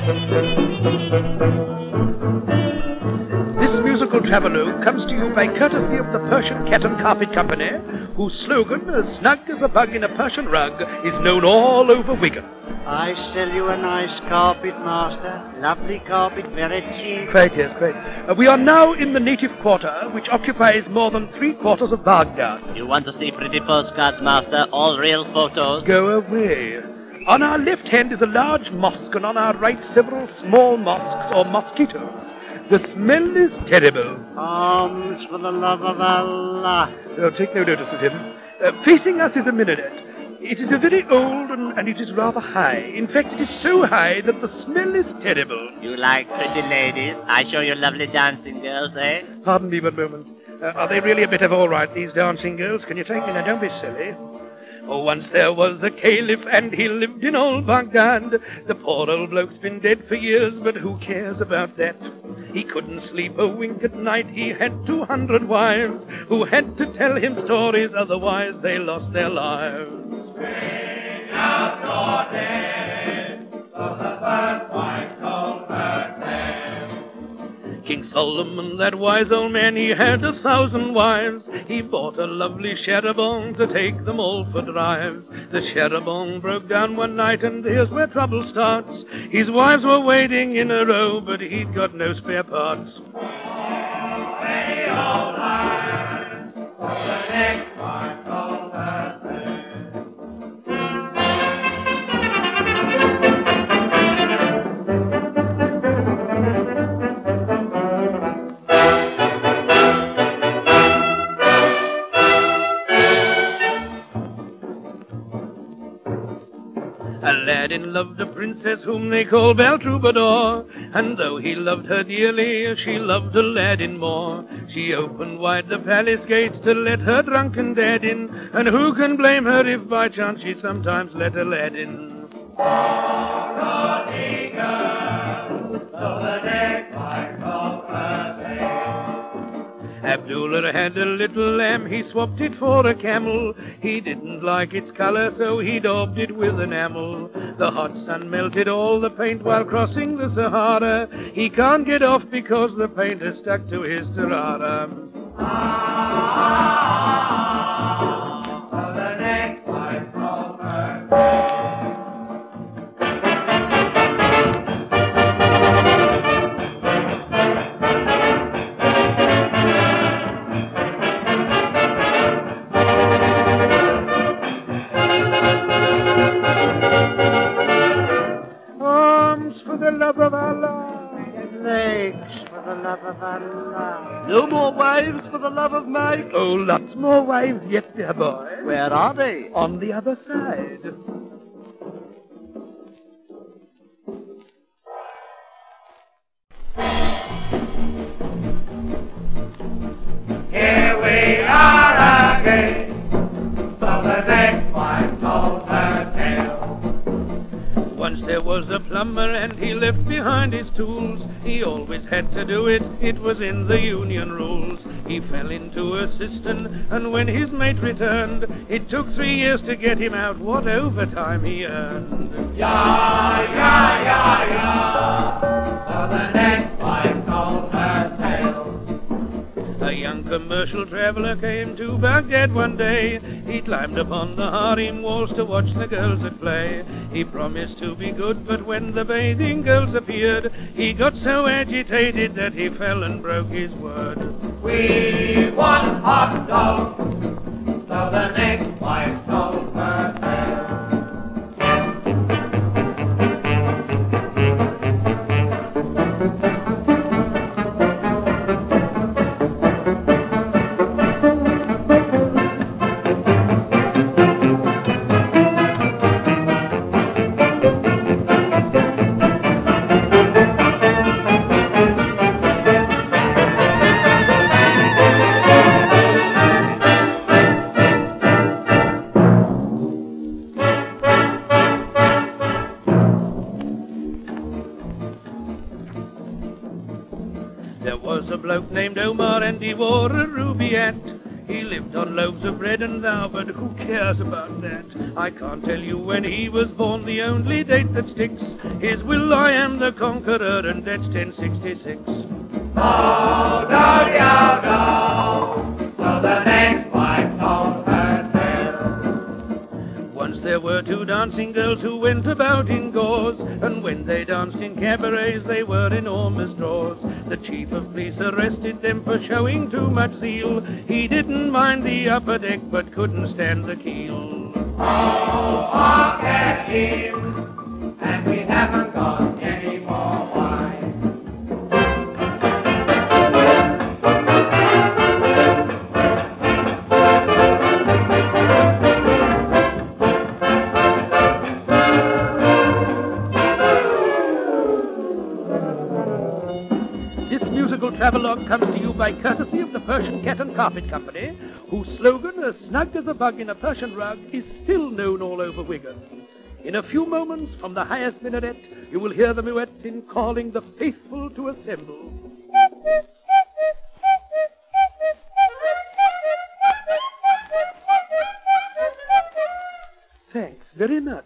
This musical travelogue comes to you by courtesy of the Persian Cat and Carpet Company, whose slogan, as snug as a bug in a Persian rug, is known all over Wigan. I sell you a nice carpet, master. Lovely carpet, very cheap. Quite, yes, quite. We are now in the native quarter, which occupies more than 3/4 of Baghdad. You want to see pretty postcards, master? All real photos? Go away. On our left hand is a large mosque, and on our right several small mosques or mosquitoes. The smell is terrible. Alms, for the love of Allah. Take no notice of him. Facing us is a minaret. It is a very old and it is rather high. In fact, it is so high that the smell is terrible. You like pretty ladies? I show you lovely dancing girls, eh? Pardon me one moment. Are they really a bit of all right, these dancing girls? Can you take me? Now, don't be silly. Oh, once there was a caliph and he lived in old Baghdad. The poor old bloke's been dead for years, but who cares about that? He couldn't sleep a wink at night. He had 200 wives who had to tell him stories, otherwise they lost their lives. Bring out your dead, so the first wife told her tale. King Solomon, that wise old man, he had 1,000 wives. He bought a lovely charabanc to take them all for drives. The charabanc broke down one night, and here's where trouble starts. His wives were waiting in a row, but he'd got no spare parts. Any old iron, so the next wife told her tale. Aladdin loved a princess whom they call Belle Troubadour, and though he loved her dearly, she loved Aladdin more. She opened wide the palace gates to let her drunken dad in, and who can blame her if by chance she sometimes let Aladdin? Naughty girl, so the next wife told her tale. Abdullah had a little lamb, he swapped it for a camel. He didn't like its color, so he daubed it with enamel. The hot sun melted all the paint while crossing the Sahara. He can't get off because the paint is stuck to his tarara. So the next wife told her tale. For the love of Allah. Legs, for the love of Allah. No more wives for the love of Mike. Oh, lots more wives yet, dear boy. Where are they? On the other side. Here we are again, so the next wife told her tale. Once there was a plumber and he left behind his tools. He always had to do it, it was in the union rules. He fell into a cistern, and when his mate returned, it took 3 years to get him out. What overtime he earned. Ya, ya, ya, ya, so the next wife told her tale. A young commercial traveler came to Baghdad one day. He climbed upon the harem walls to watch the girls at play. He promised to be good, but when the bathing girls appeared, he got so agitated that he fell and broke his word. We want hot dogs, so the next wife told her tale. There was a bloke named Omar and he wore a ruby hat. He He lived on loaves of bread and thou, but who cares about that? I can't tell you when he was born, the only date that sticks is Will I Am the Conqueror, and that's 1066. Oh, doggy, oh, no, so the next wife told her tale. Once there were two dancing girls who went about in gauze, and when they danced in cabarets they were enormous draws. The chief of police arrested them for showing too much zeal. He didn't mind the upper deck but couldn't stand the keel. Oh, our cat is, and we haven't got any more wine. This musical travelogue comes to you by courtesy of the Persian Cat and Carpet Company, whose slogan, as snug as a bug in a Persian rug, is still known all over Wigan. In a few moments, from the highest minaret, you will hear the muezzin calling the faithful to assemble. Thanks very much.